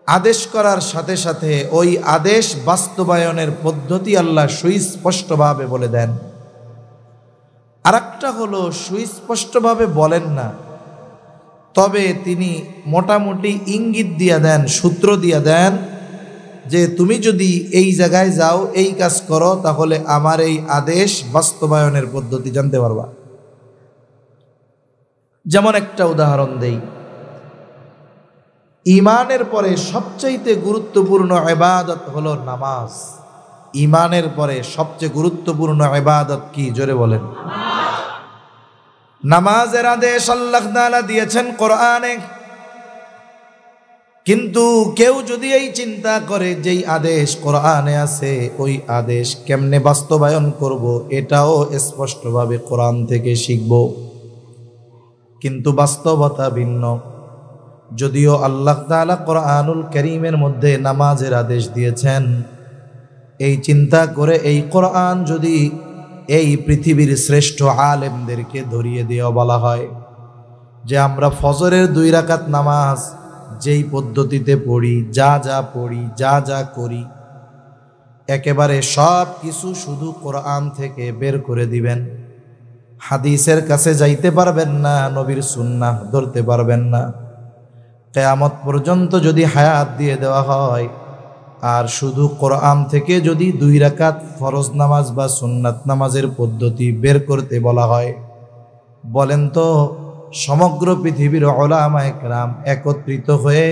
আদেশ করার সাথে সাথে ওই আদেশ বাস্তবায়নের পদ্ধতি আল্লাহ সুস্পষ্টভাবে বলে দেন। আরেকটা হলো সুস্পষ্টভাবে বলেন না, তবে তিনি মোটামুটি ইঙ্গিত দিয়ে দেন, সূত্র দিয়ে দেন যে তুমি যদি এই জায়গায় যাও, এই কাজ করো, তাহলে আমার এই আদেশ বাস্তবায়নের পদ্ধতি জানতে পারবা। যেমন একটা উদাহরণ দেই, ঈমানের পরে সবচাইতে গুরুত্বপূর্ণ ইবাদত হলো নামাজ। ঈমানের পরে সবচেয়ে গুরুত্বপূর্ণ ইবাদত কি? জোরে বলেন। নামাজের আদেশ আল্লাহ তাআলা দিয়েছেন কোরআনে। কিন্তু কেউ যদি এই চিন্তা করে যেই আদেশ কোরআনে আছে ওই আদেশ কেমনে বাস্তবায়ন করব, এটাও স্পষ্টভাবে কোরআন থেকে শিখব, কিন্তু বাস্তবতা ভিন্ন। যদিও আল্লাহ তাআলা কোরআনুল কারীমের মধ্যে নামাজের আদেশ দিয়েছেন, এই চিন্তা করে এই কোরআন যদি এই পৃথিবীর শ্রেষ্ঠ আলেমদেরকে ধরিয়ে দেওয়া বলা হয় যে আমরা ফজরের 2 রাকাত নামাজ যেই পদ্ধতিতে পড়ি, যা যা পড়ি, যা যা করি, একেবারে সব কিছু শুধু কোরআন থেকে বের করে দিবেন, হাদিসের কাছে যাইতে পারবেন না, নবীর সুন্নাহ ধরতে পারবেন না। কিয়ামত পর্যন্ত যদি হায়াত দিয়ে দেওয়া হয় আর শুধু কোরআন থেকে যদি 2 রাকাত ফরজ নামাজ বা সুন্নাত নামাজের পদ্ধতি বের করতে বলা হয়, বলেন তো সমগ্র পৃথিবীর উলামায়ে কেরাম একত্রিত হয়ে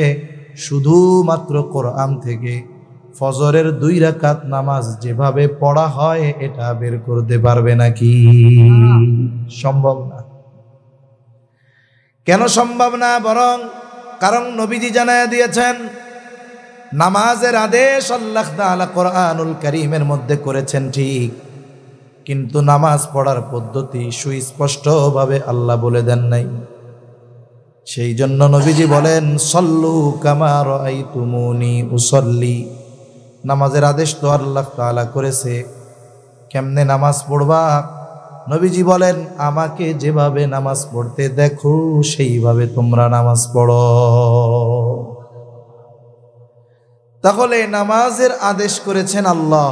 শুধুমাত্র কোরআন থেকে ফজরের 2 রাকাত নামাজ যেভাবে পড়া হয় এটা বের করতে পারবে নাকি? সম্ভব না। কেন সম্ভব না? বরং কারণ নবীজি জানায়া দিয়েছেন নামাজের আদেশ আল্লাহ তাআলা কোরআনুল কারীমের মধ্যে করেছেন ঠিক, কিন্তু নামাজ পড়ার পদ্ধতি সুস্পষ্টভাবে আল্লাহ বলে দেন নাই। সেই জন্য নবীজি বলেন সল্লু কামা রাআইতুমুনি উসাল্লি। নামাজের আদেশ তো আল্লাহ তাআলা করেছে, কেমনে নামাজ পড়বা নবীজি বলেন, আমাকে যেভাবে নামাজ পড়তে দেখো সেইভাবে তোমরা নামাজ পড়ো। তাহলে নামাজের আদেশ করেছেন আল্লাহ,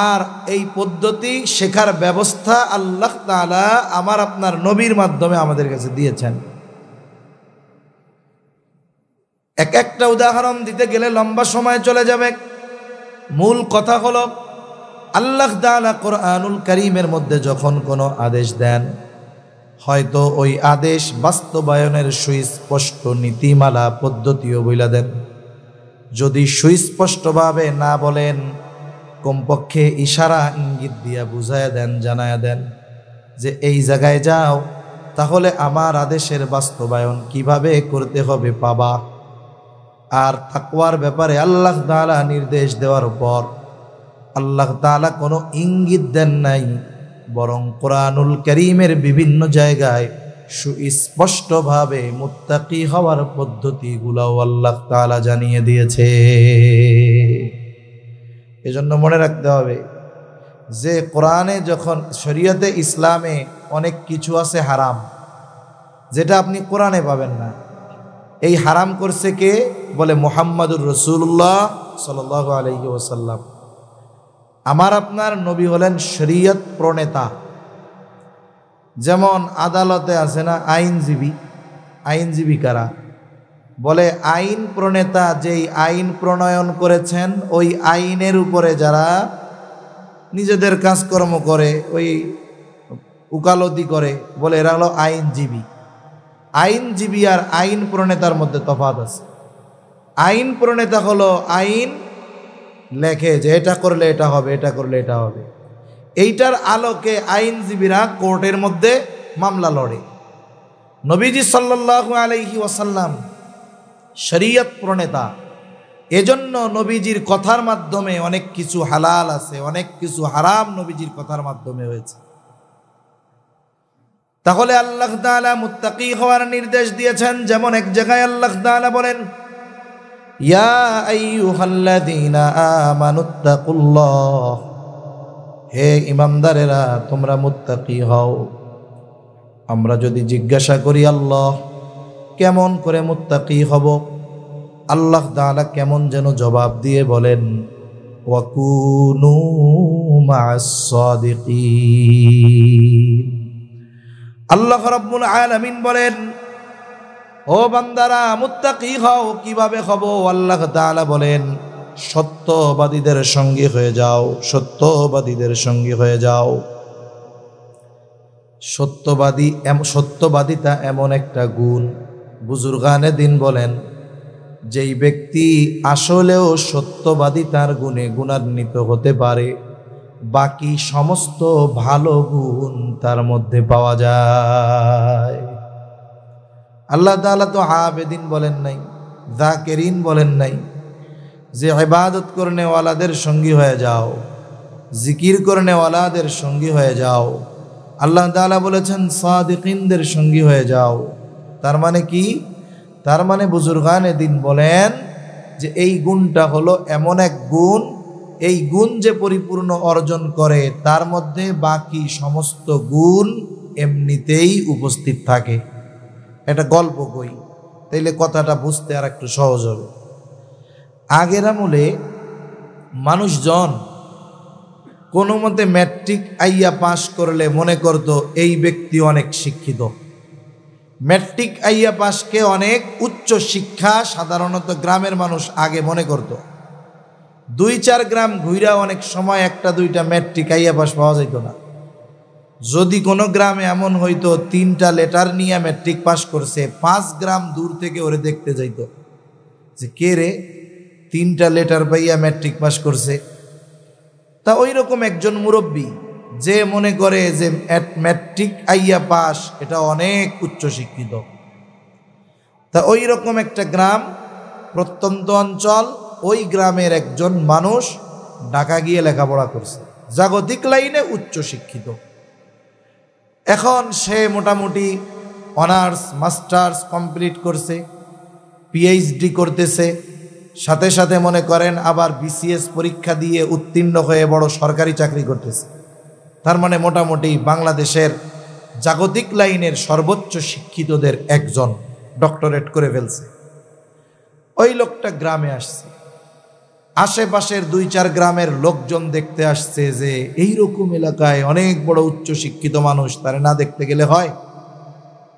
আর এই পদ্ধতি শেখার ব্যবস্থা আল্লাহ তাআলা আমার আপনার নবীর মাধ্যমে আমাদের কাছে দিয়েছেন। এক একটা উদাহরণ দিতে গেলে লম্বা সময় চলে যাবে। মূল কথা হলো, আল্লাহ তাআলা কোরআনুল কারীমের মধ্যে যখন কোনো আদেশ দেন, হয়তো ওই আদেশ বাস্তবায়নের সুস্পষ্ট নীতিমালা পদ্ধতিও বইলা দেন। যদি সুস্পষ্টভাবে না বলেন, কমপক্ষে ইশারা ইঙ্গিত দিয়া বুঝায়া দেন, জানায়া দেন যে এই জায়গায় যাও, তাহলে আমার আদেশের বাস্তবায়ন কিভাবে করতে হবে পাবা। আর তাকওয়ার ব্যাপারে আল্লাহ তাআলা নির্দেশ দেওয়ার পর আল্লাহ তাআলা কোনো ইঙ্গিত দেন নাই, বরং কোরআনুল কারীমের বিভিন্ন জায়গায় সুস্পষ্টভাবে মুত্তাকি হওয়ার পদ্ধতিগুলোও আল্লাহ তাআলা জানিয়ে দিয়েছে। এজন্য মনে রাখতে হবে যে কোরআনে যখন, শরীয়তে ইসলামে অনেক কিছু আছে হারাম, যেটা আপনি কোরআনে পাবেন না। এই হারাম করছে কে? বলে মুহাম্মাদুর রাসূলুল্লাহ সাল্লাল্লাহু আলাইহি ওয়াসাল্লাম। আমার আপনার নবী হলেন শরীয়ত প্রণেতা। যেমন আদালতে আছে না আইনজীবী কারা? বলে আইন প্রণেতা যেই আইন প্রণয়ন করেছেন, ওই আইনের উপরে যারা নিজেদের কাজকর্ম করে, ওই উকালতি করে, বলে এরা হলো আইনজীবী। আইনজীবী আর আইন প্রণেতার মধ্যে তফাৎ আছে। আইন প্রণেতা হলো আইন লেখে যে এটা করলে এটা হবে, এটা করলে এটা হবে। এইটার আলোকে আইনজীবীরা কোর্টের মধ্যে মামলা লড়ে। নবীজি সাল্লাল্লাহু আলাইহি ওয়াসাল্লাম শরীয়ত প্রণেতা। এজন্য নবীজির কথার মাধ্যমে অনেক কিছু হালাল আছে, অনেক কিছু হারাম নবীজির কথার মাধ্যমে হয়েছে। তাহলে আল্লাহ তাআলা মুত্তাকি হওয়ার নির্দেশ দিয়েছেন। যেমন এক জায়গায় আল্লাহ তাআলা বলেন, ইয়া আইয়ুহাল্লাযীনা আমানুত্তাকুল্লাহ, হে ঈমানদারেরা তোমরা মুত্তাকি হও। আমরা যদি জিজ্ঞাসা করি আল্লাহ কেমন করে মুত্তাকি হব, আল্লাহ তাআলা কেমন যেন জবাব দিয়ে বলেন, ওয়াকুনু মা'আস সাদিকিন। আল্লাহ রাব্বুল আলামিন বলেন, ও বান্দারা মুত্তাকি হও। কিভাবে হব? আল্লাহ তাআলা বলেন, সত্যবাদীদের সঙ্গী হয়ে যাও, সত্যবাদীদের সঙ্গী হয়ে যাও। সত্যবাদিতা এমন একটা গুণ, বুজুর্গানে দিন বলেন, যেই ব্যক্তি আসলেও সত্যবাদিতার গুণে গুণান্বিত হতে পারে, বাকি সমস্ত ভালো গুণ তার মধ্যে পাওয়া যায়। আল্লাহ তাআলা তো আবেদিন বলেন নাই, যাকিরিন বলেন নাই যে ইবাদত করনে ওয়ালাদের সঙ্গী হয়ে যাও, জিকির করনে ওয়ালাদের সঙ্গী হয়ে যাও। আল্লাহ তাআলা বলেছেন সাদিকিনদের সঙ্গী হয়ে যাও। তার মানে কি? তার মানে বুজুর্গানে দিন বলেন যে এই গুণটা হলো এমন এক গুণ, এই গুণ যে পরিপূর্ণ অর্জন করে তার মধ্যে বাকি সমস্ত গুণ এমনিতেই উপস্থিত থাকে। এটা গল্প কই, তাইলে কথাটা বুঝতে আর একটু সহজ হবে। আগের আমলে মানুষজন কোনো মতে ম্যাট্রিক আইয়া পাশ করলে মনে করত এই ব্যক্তি অনেক শিক্ষিত। ম্যাট্রিক আইয়া পাশকে অনেক উচ্চ শিক্ষা সাধারণত গ্রামের মানুষ আগে মনে করত। 2-4 গ্রাম ঘুইরা অনেক সময় একটা দুইটা ম্যাট্রিক আইয়া পাশ পাওয়া যেত না। যদি কোনো গ্রামে এমন হইতো 3টা লেটার নিয়ে ম্যাট্রিক পাস করছে, 5 গ্রাম দূর থেকে ওরে দেখতে যাইতো যে কে রে 3টা লেটার পাইয়া ম্যাট্রিক পাস করছে। তা ওই রকম একজন মুরব্বী যে মনে করে যে ম্যাট্রিক আইয়া পাস এটা অনেক উচ্চ শিক্ষিত, তা ওই রকম একটা গ্রাম, প্রত্যন্ত অঞ্চল, ওই গ্রামের একজন মানুষ ঢাকা গিয়ে লেখাপড়া করছে, জাগতিক লাইনে উচ্চ শিক্ষিত। এখন সে মোটামুটি অনার্স মাস্টার্স কমপ্লিট করছে, পিএইচডি করতেছে, সাথে সাথে মনে করেন আবার বিসিএস পরীক্ষা দিয়ে উত্তীর্ণ হয়ে বড় সরকারি চাকরি করতেছে। তার মানে মোটামুটি বাংলাদেশের জাগতিক লাইনের সর্বোচ্চ শিক্ষিতদের একজন, ডক্টরেট করে ফেলছে। ওই লোকটা গ্রামে আসছে, আশেপাশের 2-4 গ্রামের লোকজন দেখতে আসছে যে এইরকম এলাকায় অনেক বড় উচ্চ শিক্ষিত মানুষ, তারা না দেখতে গেলে হয়?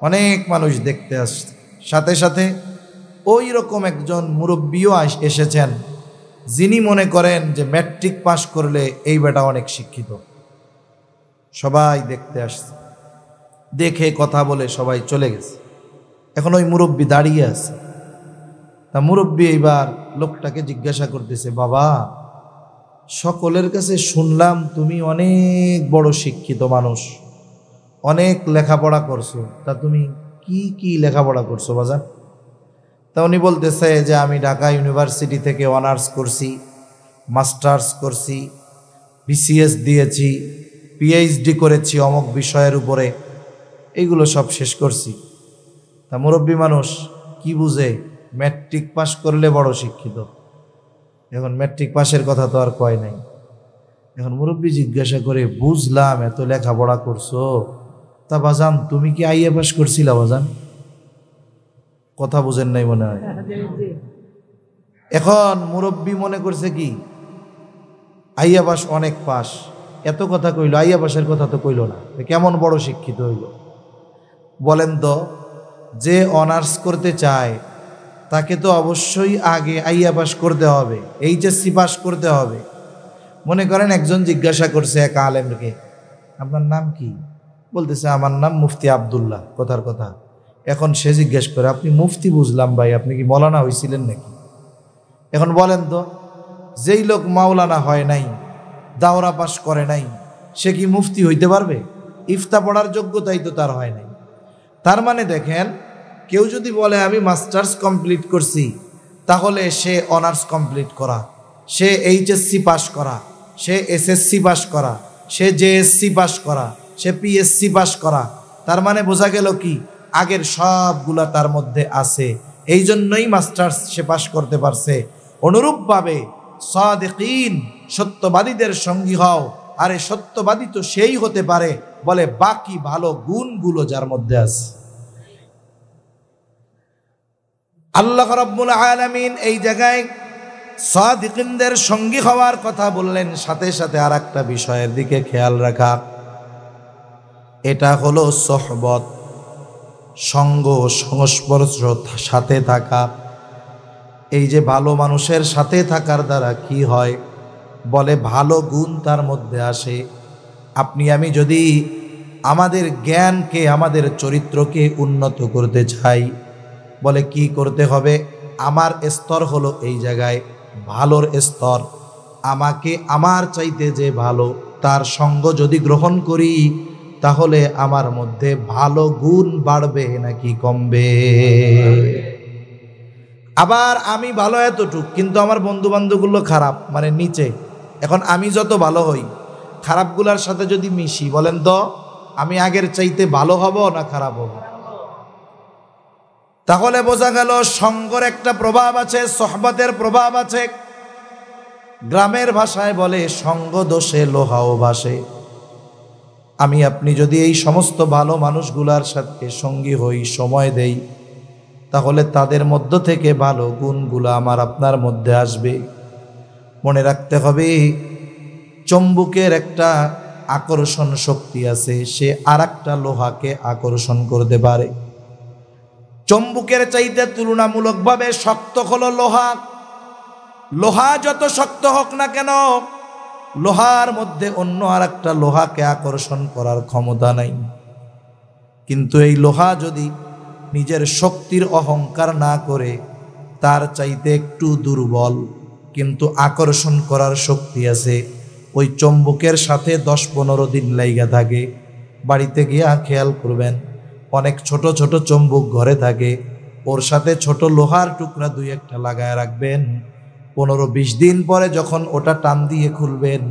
অনেক মানুষ দেখতে আসছে। সাথে সাথে ওই রকম একজন মুরব্বীও এসেছেন, যিনি মনে করেন যে ম্যাট্রিক পাশ করলে এই বেটা অনেক শিক্ষিত। সবাই দেখতে আসছে, দেখে কথা বলে সবাই চলে গেছে। এখন ওই মুরব্বী দাঁড়িয়ে আছে। তা মুরব্বী এইবার লোকটাকে জিজ্ঞাসা করতেছে, বাবা, সকলের কাছে শুনলাম তুমি অনেক বড় শিক্ষিত মানুষ, অনেক লেখাপড়া করছো, তা তুমি কি কি লেখাপড়া করছো বাজান? তা উনি বলতেছে যে আমি ঢাকা ইউনিভার্সিটি থেকে অনার্স করছি, মাস্টার্স করছি, বিসিএস দিয়েছি, পিএইচডি করেছি অমুক বিষয়ের উপরে, এইগুলো সব শেষ করছি। তা মুরব্বী মানুষ কি বুঝে? ম্যাট্রিক পাশ করলে বড় শিক্ষিত। এখন ম্যাট্রিক পাশের কথা তো আর কয় নাই। এখন মুরব্বী জিজ্ঞাসা করে, বুঝলাম এত লেখাপড়া করছো, তা বাজান তুমি কি আইএ পাস করছিলা বাজান? কথা বুঝেন নাই মনে হয়। এখন মুরব্বী মনে করছে কি আইয়া পাস অনেক পাস, এত কথা কইল, আইয়া পাসের কথা তো কইল না, কেমন বড় শিক্ষিত হইল? বলেন তো, যে অনার্স করতে চায় তাকে তো অবশ্যই আগে আইয়া পাস করতে হবে, এইচএসসি পাস করতে হবে। মনে করেন একজন জিজ্ঞাসা করছে এক আলেমকে, আপনার নাম কি? বলতেছে আমার নাম মুফতি আব্দুল্লাহ, কথার কথা। এখন সে জিজ্ঞেস করে, আপনি মুফতি বুঝলাম ভাই, আপনি কি মৌলানা হয়েছিলেন নাকি? এখন বলেন তো, যেই লোক মাওলানা হয় নাই, দাওরা পাস করে নাই, সে কি মুফতি হইতে পারবে? ইফতা পড়ার যোগ্যতাই তো তার হয় নাই। তার মানে দেখেন, কেউ যদি বলে আমি মাস্টার্স কমপ্লিট করছি, তাহলে সে অনার্স কমপ্লিট করা, সে এইচএসসি পাস করা, সে এসএসসি পাস করা, সে জেএসসি পাস করা, সে পিএসসি পাস করা। তার মানে বোঝা গেল কি আগের সবগুলা তার মধ্যে আছে, এই জন্যই মাস্টার্স সে পাস করতে পারছে। অনুরূপভাবে সাদিকিন, সত্যবাদীদের সঙ্গী হও। আরে সত্যবাদী তো সেই হতে পারে বলে বাকি ভালো গুণগুলো যার মধ্যে আছে। আল্লাহ রাব্বুল আলামিন এই জায়গায় সাদিকিনদের সঙ্গী হওয়ার কথা বললেন, সাথে সাথে আর একটা বিষয়ের দিকে খেয়াল রাখা, এটা হলো সোহবত, সঙ্গ, সংস্পর্শ, সাথে থাকা। এই যে ভালো মানুষের সাথে থাকার দ্বারা কি হয়? বলে ভালো গুণ তার মধ্যে আসে। আপনি আমি যদি আমাদের জ্ঞানকে, আমাদের চরিত্রকে উন্নত করতে চাই, বলে কি করতে হবে? আমার স্তর হলো এই জায়গায় ভালোর স্তর। আমাকে আমার চাইতে যে ভালো তার সঙ্গ যদি গ্রহণ করি, তাহলে আমার মধ্যে ভালো গুণ বাড়বে নাকি কমবে? আবার আমি ভালো এতটুক, কিন্তু আমার বন্ধু বান্ধবগুলো খারাপ, মানে নিচে। এখন আমি যত ভালো হই, খারাপগুলার সাথে যদি মিশি, বলেন তো আমি আগের চাইতে ভালো হব না খারাপ হব? তাহলে বোঝা গেল সঙ্গের একটা প্রভাব আছে, সোহবতের প্রভাব আছে। গ্রামের ভাষায় বলে সঙ্গ দোষে লোহাও ভাসে। আমি আপনি যদি এই সমস্ত ভালো মানুষগুলার সাথে সঙ্গী হই, সময় দেই, তাহলে তাদের মধ্য থেকে ভালো গুণগুলো আমার আপনার মধ্যে আসবে। মনে রাখতে হবে, চুম্বকের একটা আকর্ষণ শক্তি আছে, সে আর একটা লোহাকে আকর্ষণ করতে পারে। চুম্বকের চাইতে তুলনামূলকভাবে শক্ত হলো লোহা। লোহা যত শক্ত হোক না কেন, লোহার মধ্যে অন্য আর একটা লোহাকে আকর্ষণ করার ক্ষমতা নাই। কিন্তু এই লোহা যদি নিজের শক্তির অহংকার না করে, তার চাইতে একটু দুর্বল কিন্তু আকর্ষণ করার শক্তি আছে, ওই চুম্বকের সাথে 10-15 দিন লাইগা থাকে। বাড়িতে গিয়া খেয়াল করবেন, অনেক ছোট ছোট চুম্বক ঘরে থাকে, ওর সাথে ছোট লোহার টুকরা 2-1টা লাগায় রাখবেন। 15-20 দিন পরে যখন ওটা টান দিয়ে খুলবেন,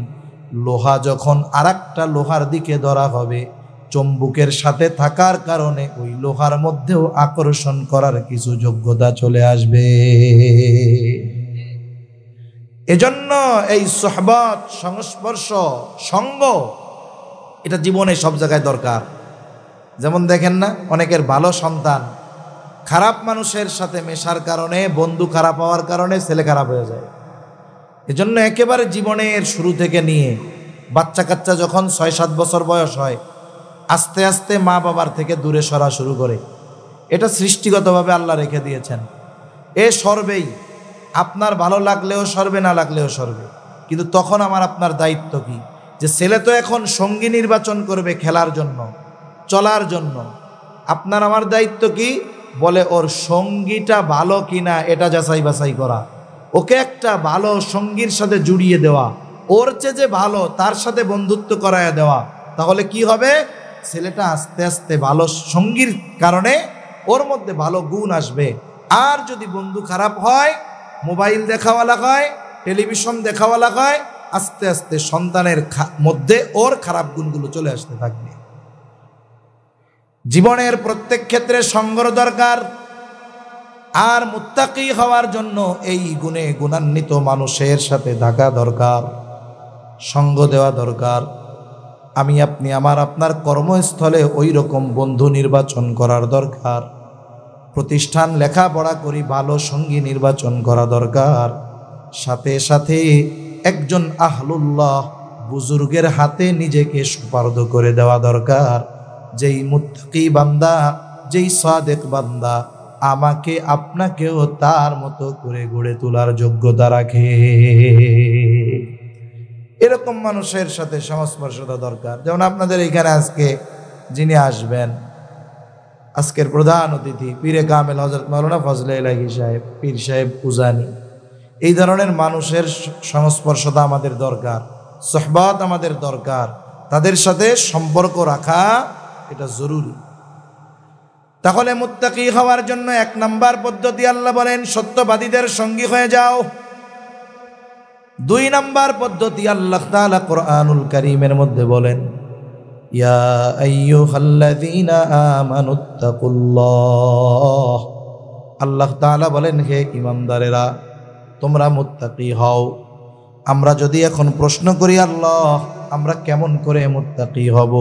লোহা যখন আর একটা লোহার দিকে ধরা হবে, চুম্বকের সাথে থাকার কারণে ওই লোহার মধ্যেও আকর্ষণ করার কিছু যোগ্যতা চলে আসবে। এজন্য এই সোহবত, সংস্পর্শ, সঙ্গ, এটা জীবনে সব জায়গায় দরকার। যেমন দেখেন না, অনেকের ভালো সন্তান খারাপ মানুষের সাথে মেশার কারণে, বন্ধু খারাপ হওয়ার কারণে ছেলে খারাপ হয়ে যায়। এজন্য একেবারে জীবনের শুরু থেকে নিয়ে বাচ্চা কাচ্চা যখন 6-7 বছর বয়স হয়, আস্তে আস্তে মা বাবার থেকে দূরে সরা শুরু করে। এটা সৃষ্টিগতভাবে আল্লাহ রেখে দিয়েছেন। এ সরবেই, আপনার ভালো লাগলেও সরবে, না লাগলেও সরবে। কিন্তু তখন আমার আপনার দায়িত্ব কি? যে ছেলে তো এখন সঙ্গী নির্বাচন করবে খেলার জন্য, চলার জন্য। আপনার আমার দায়িত্ব কি? বলে ওর সঙ্গীটা ভালো কিনা এটা যাচাই বাছাই করা, ওকে একটা ভালো সঙ্গীর সাথে জুড়িয়ে দেওয়া, ওর চেয়ে যে ভালো তার সাথে বন্ধুত্ব করায় দেওয়া। তাহলে কি হবে? ছেলেটা আস্তে আস্তে ভালো সঙ্গীর কারণে ওর মধ্যে ভালো গুণ আসবে। আর যদি বন্ধু খারাপ হয়, মোবাইল দেখাওয়ালা হয়, টেলিভিশন দেখাওয়ালা হয়, আস্তে আস্তে সন্তানের মধ্যে ওর খারাপ গুণগুলো চলে আসতে থাকবে। জীবনের প্রত্যেক ক্ষেত্রে সঙ্গর দরকার। আর মুত্তাকি হওয়ার জন্য এই গুণে গুণান্বিত মানুষের সাথে থাকা দরকার, সঙ্গ দেওয়া দরকার। আমি আপনি আমার আপনার কর্মস্থলে ওই রকম বন্ধু নির্বাচন করার দরকার। প্রতিষ্ঠান লেখাপড়া করি, ভালো সঙ্গী নির্বাচন করা দরকার। সাথে সাথে একজন আহলুল্লাহ বুজুর্গের হাতে নিজেকে সুপার্দ করে দেওয়া দরকার। যেই মুত্তাকি বান্দা, যেই সাদেক বান্দা আমাকে আপনাকেও তার মতো করে গড়ে তোলার যোগ্যতা রাখে, এরকম মানুষের সাথে সংস্পর্শতা দরকার। যেমন আপনাদের এখানে আজকে যিনি আসবেন, আজকের প্রধান অতিথি পীরে কামেল হযরত মাওলানা ফজলে ইলাহি সাহেব, পীর সাহেব উজানি, এই ধরনের মানুষের সংস্পর্শতা আমাদের দরকার, সোহবত আমাদের দরকার। তাদের সাথে সম্পর্ক রাখা এটা জরুরি। তাহলে মুত্তাকি হওয়ার জন্য 1 নাম্বার পদ্ধতি আল্লাহ বলেন সত্যবাদীদের সঙ্গী হয়ে যাও। 2 নাম্বার পদ্ধতি আল্লাহ তাআলা কোরআনুল কারীমের মধ্যে বলেন, ইয়া আইয়ুহাল্লাযীনা আমানুত্তাকুল্লাহ। আল্লাহ তাআলা বলেন, হে ঈমানদারেরা তোমরা মুত্তাকি হও। আমরা যদি এখন প্রশ্ন করি, আল্লাহ আমরা কেমন করে মুত্তাকি হব?